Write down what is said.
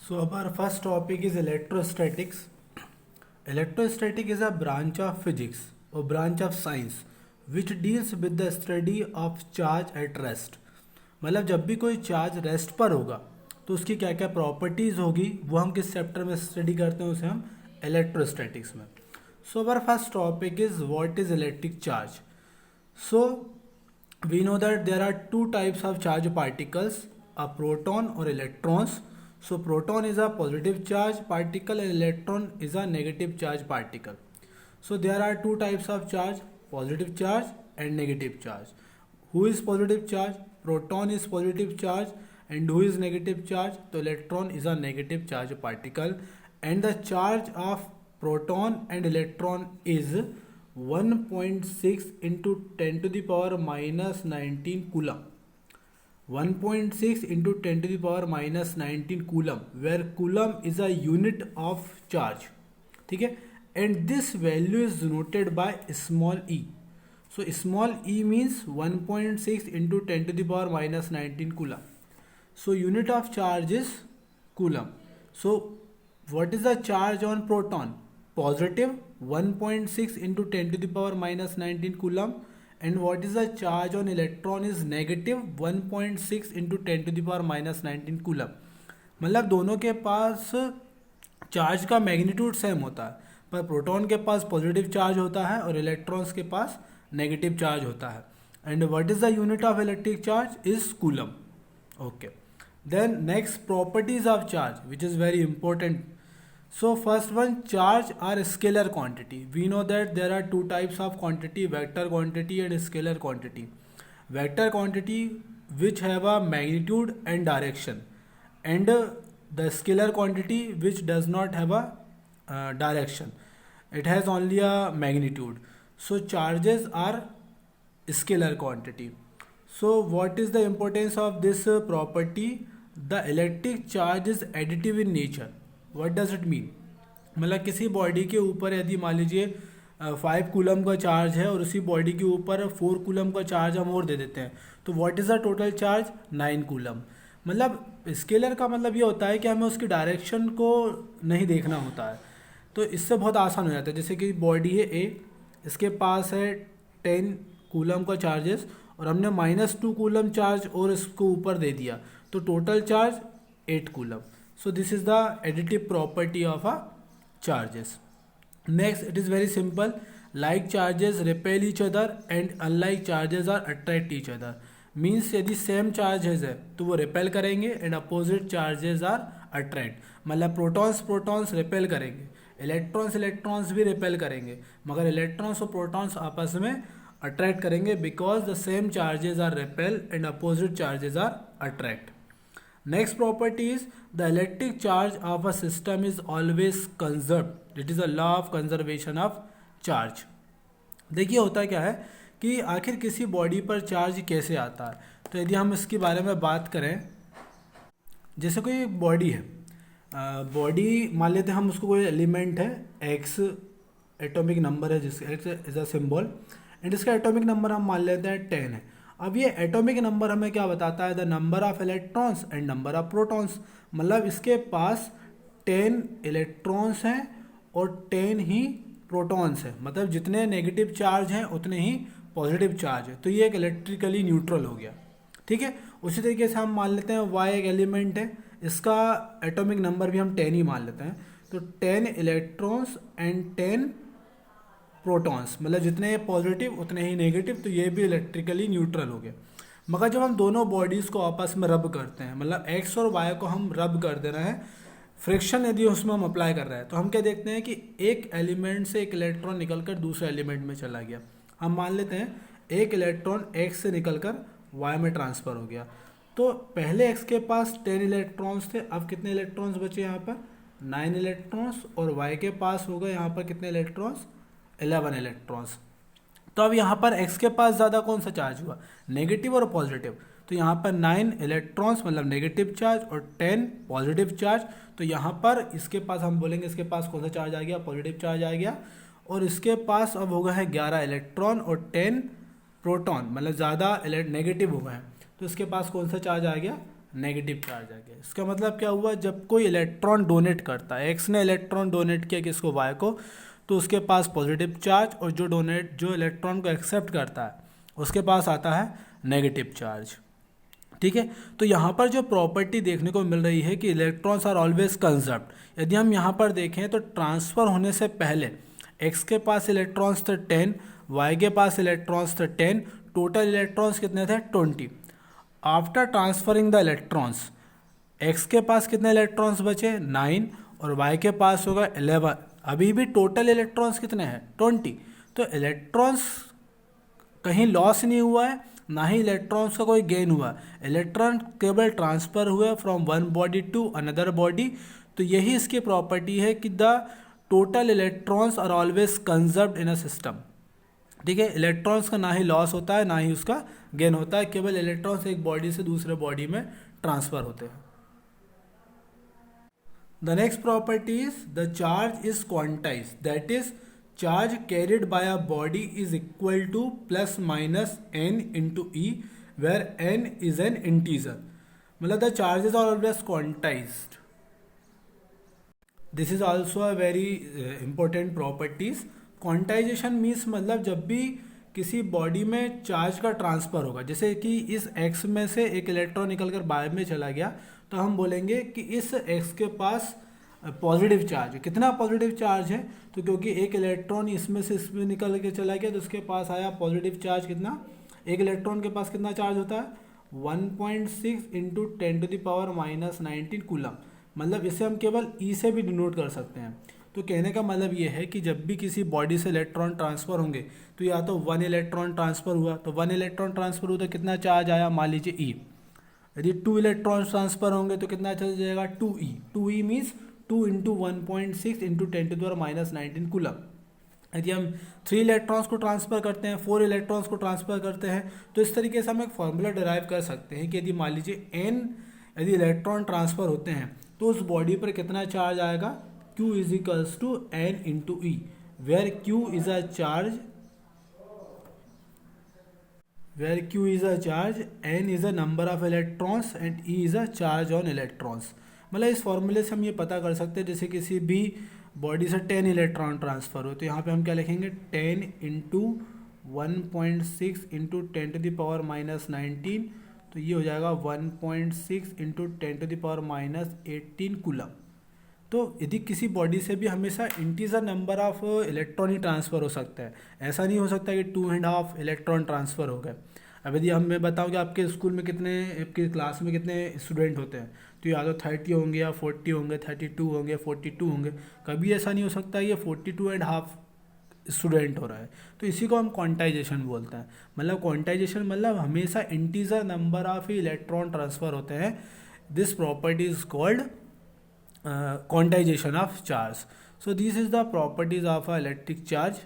So our first topic is electrostatics. Electrostatic is a branch of physics or branch of science which deals with the study of charge at rest. मतलब जब भी कोई charge rest पर होगा तो उसकी क्या क्या प्रॉपर्टीज़ होगी वो हम किस चैप्टर में स्टडी करते हैं, उसे हम इलेक्ट्रोस्टैटिक्स में. So our first topic is what is electric charge. So we know that there are two types of charge particles, a proton or electrons. So proton is a positive charge particle and electron is a negative charge particle. So there are two types of charge, positive charge and negative charge. Who is positive charge? Proton is positive charge. And who is negative charge? The electron is a negative charge particle, and the charge of proton and electron is 1.6 into 10 to the power minus 19 coulomb. 1.6 into 10 to the power minus 19 coulomb, where coulomb is a unit of charge. ठीक है, and this value is denoted by small e. So small e means 1.6 into 10 to the power minus 19 coulomb. So unit of charge is coulomb. So what is the charge on proton? Positive 1.6 into 10 to the power minus 19 coulomb. And what is the charge on electron is negative 1.6 into 10 to the power minus 19 coulomb. मतलब दोनों के पास charge का magnitude same होता है, पर proton के पास positive charge होता है और इलेक्ट्रॉन्स के पास नेगेटिव चार्ज होता है. And what is the unit of electric charge is coulomb. Okay, then next properties of charge which is very important. So first one, charge are scalar quantity. We know that there are two types of quantity, vector quantity and scalar quantity. Vector quantity which have a magnitude and direction, and the scalar quantity which does not have a direction. It has only a magnitude. So charges are scalar quantity. So what is the importance of this property? The electric charge is additive in nature. What does it mean? मतलब किसी body के ऊपर यदि मान लीजिए 5 coulomb का charge है और उसी बॉडी के ऊपर 4 कूलम का चार्ज हम और दे देते हैं, तो what is the total charge? 9 coulomb. मतलब स्केलर का मतलब ये होता है कि हमें उसकी डायरेक्शन को नहीं देखना होता है, तो इससे बहुत आसान हो जाता है. जैसे कि बॉडी है ए, इसके पास है 10 कूलम का चार्जेस और हमने -2 कूलम चार्ज और इसको ऊपर दे दिया, तो total charge 8 coulomb. So this is the additive property of a charges. Next, it is very simple. Like charges repel each other and unlike charges are attract each other. Means यदि same charges है तो वो repel करेंगे and opposite charges are attract. मतलब protons repel करेंगे, electrons भी repel करेंगे, मगर इलेक्ट्रॉन्स और प्रोटॉन्स आपस में अट्रैक्ट करेंगे because the same charges are repel and opposite charges are attract. Next property is the electric charge of a system is always conserved. It is a law of conservation of charge. देखिए होता क्या है कि आखिर किसी body पर charge कैसे आता है. तो यदि हम इसके बारे में बात करें, जैसे कोई बॉडी है, बॉडी मान लेते हैं हम उसको, कोई एलिमेंट है एक्स, एटॉमिक नंबर है जिसका x is a symbol, and इसका एटॉमिक नंबर हम मान लेते हैं 10 है. अब ये एटॉमिक नंबर हमें क्या बताता है? The number of electrons and number of protons. मतलब इसके पास 10 इलेक्ट्रॉन्स हैं और 10 ही प्रोटॉन्स हैं. मतलब जितने नेगेटिव चार्ज हैं उतने ही पॉजिटिव चार्ज है. तो ये एक इलेक्ट्रिकली न्यूट्रल हो गया. ठीक है, उसी तरीके से हम मान लेते हैं वाई एक एलिमेंट है, इसका एटॉमिक नंबर भी हम 10 ही मान लेते हैं. तो 10 इलेक्ट्रॉन्स एंड 10 प्रोटॉन्स, मतलब जितने पॉजिटिव उतने ही नेगेटिव, तो ये भी इलेक्ट्रिकली न्यूट्रल हो गया. मगर जब हम दोनों बॉडीज़ को आपस में रब करते हैं, मतलब एक्स और वाई को हम रब कर दे रहे हैं, फ्रिक्शन यदि उसमें हम अप्लाई कर रहे हैं, तो हम क्या देखते हैं कि एक एलिमेंट से एक इलेक्ट्रॉन निकलकर दूसरे एलिमेंट में चला गया. हम मान लेते हैं एक इलेक्ट्रॉन एक्स से निकलकर वाई में ट्रांसफ़र हो गया. तो पहले एक्स के पास 10 इलेक्ट्रॉन्स थे, अब कितने इलेक्ट्रॉन्स बचे यहाँ पर? 9 इलेक्ट्रॉन्स. और वाई के पास हो गए यहाँ पर कितने इलेक्ट्रॉन्स? 11 इलेक्ट्रॉन्स. तो अब यहाँ पर x के पास ज़्यादा कौन सा चार्ज हुआ? नेगेटिव और पॉजिटिव. तो यहाँ पर 9 इलेक्ट्रॉन्स मतलब नेगेटिव चार्ज और 10 पॉजिटिव चार्ज. तो यहाँ पर इसके पास हम बोलेंगे इसके पास कौन सा चार्ज आ गया? पॉजिटिव चार्ज आ गया. और इसके पास अब हो गया है 11 इलेक्ट्रॉन और 10 प्रोटॉन, मतलब ज़्यादा नेगेटिव हो गए हैं. तो इसके पास कौन सा चार्ज आ गया? नेगेटिव चार्ज आ गया। इसका मतलब क्या हुआ, जब कोई इलेक्ट्रॉन डोनेट करता है, एक्स ने इलेक्ट्रॉन डोनेट किया किसको, वाई को, तो उसके पास पॉजिटिव चार्ज, और जो इलेक्ट्रॉन को एक्सेप्ट करता है उसके पास आता है नेगेटिव चार्ज। ठीक है, तो यहाँ पर जो प्रॉपर्टी देखने को मिल रही है कि इलेक्ट्रॉन्स आर ऑलवेज कंजर्व्ड। यदि हम यहाँ पर देखें तो ट्रांसफ़र होने से पहले एक्स के पास इलेक्ट्रॉन्स थे 10, वाई के पास इलेक्ट्रॉन्स थे 10, टोटल इलेक्ट्रॉन्स कितने थे 20। After transferring the electrons x के पास कितने इलेक्ट्रॉन्स बचे 9, और वाई के पास होगा 11। अभी भी टोटल इलेक्ट्रॉन्स कितने हैं 20। तो इलेक्ट्रॉन्स कहीं लॉस नहीं हुआ है, ना ही इलेक्ट्रॉन्स का कोई गेन हुआ। इलेक्ट्रॉन केवल ट्रांसफ़र हुए from one body to another body. तो यही इसकी प्रॉपर्टी है कि the total electrons are always conserved in a system. ठीक है, इलेक्ट्रॉन्स का ना ही लॉस होता है ना ही उसका गेन होता है, केवल इलेक्ट्रॉन्स एक बॉडी से दूसरे बॉडी में ट्रांसफ़र होते हैं। The next property is the charge is quantize, that is charge carried by a body is equal to plus minus n into E, where n is an integer. मतलब the charges are always quantized. This is also a very important properties. Quantization means मतलब जब भी किसी body में charge का transfer होगा, जैसे कि इस x में से एक इलेक्ट्रॉन निकल कर बाहर में चला गया, तो हम बोलेंगे कि इस x के पास पॉजिटिव चार्ज है। कितना पॉजिटिव चार्ज है, तो क्योंकि एक इलेक्ट्रॉन इसमें से इसमें निकल के चला गया तो उसके पास आया पॉजिटिव चार्ज। कितना, एक इलेक्ट्रॉन के पास कितना चार्ज होता है 1.6 इंटू 10⁻⁻19 कूलम। मतलब इसे हम केवल ई से भी डिनोट कर सकते हैं। तो कहने का मतलब ये है कि जब भी किसी बॉडी से इलेक्ट्रॉन ट्रांसफ़र होंगे तो या तो 1 इलेक्ट्रॉन ट्रांसफ़र हुआ, तो 1 इलेक्ट्रॉन ट्रांसफ़र हुआ तो कितना चार्ज आया, मान लीजिए ई। यदि 2 इलेक्ट्रॉन ट्रांसफ़र होंगे तो कितना चार्ज जाएगा 2e। 2e means 2 into 1.6 into 10⁻⁻19 coulomb. यदि हम 3 इलेक्ट्रॉन्स को ट्रांसफ़र करते हैं, 4 इलेक्ट्रॉन्स को ट्रांसफ़र करते हैं, तो इस तरीके से हम एक फॉर्मूला डिराइव कर सकते हैं कि यदि मान लीजिए n यदि इलेक्ट्रॉन ट्रांसफ़र होते हैं तो उस बॉडी पर कितना चार्ज आएगा, q is equals to n into e, where q is a charge, n is a number of electrons and e is a charge on electrons। मतलब इस फॉर्मूले से हम ये पता कर सकते हैं, जैसे किसी भी बॉडी से 10 इलेक्ट्रॉन ट्रांसफ़र हो तो यहाँ पे हम क्या लिखेंगे 10 इंटू 1.6 इंटू 10⁻⁻19, तो ये हो जाएगा 1.6 इंटू 10⁻⁻18 कूलम। तो यदि किसी बॉडी से भी हमेशा integer number of electron he transfer हो सकता है, ऐसा नहीं हो सकता कि 2.5 इलेक्ट्रॉन ट्रांसफ़र हो गए। अब यदि मैं बताऊं कि आपके स्कूल में कितने, आपके क्लास में कितने स्टूडेंट होते हैं, तो या तो 30 होंगे या 40 होंगे, 32 होंगे, 42 होंगे। कभी ऐसा नहीं हो सकता ये 42.5 स्टूडेंट हो रहा है। तो इसी को हम क्वांटाइजेशन बोलते हैं। मतलब क्वांटाइजेशन मतलब हमेशा integer number of he electron transfer होते हैं। This property is called quantization of charge. So this is the properties of a electric charge.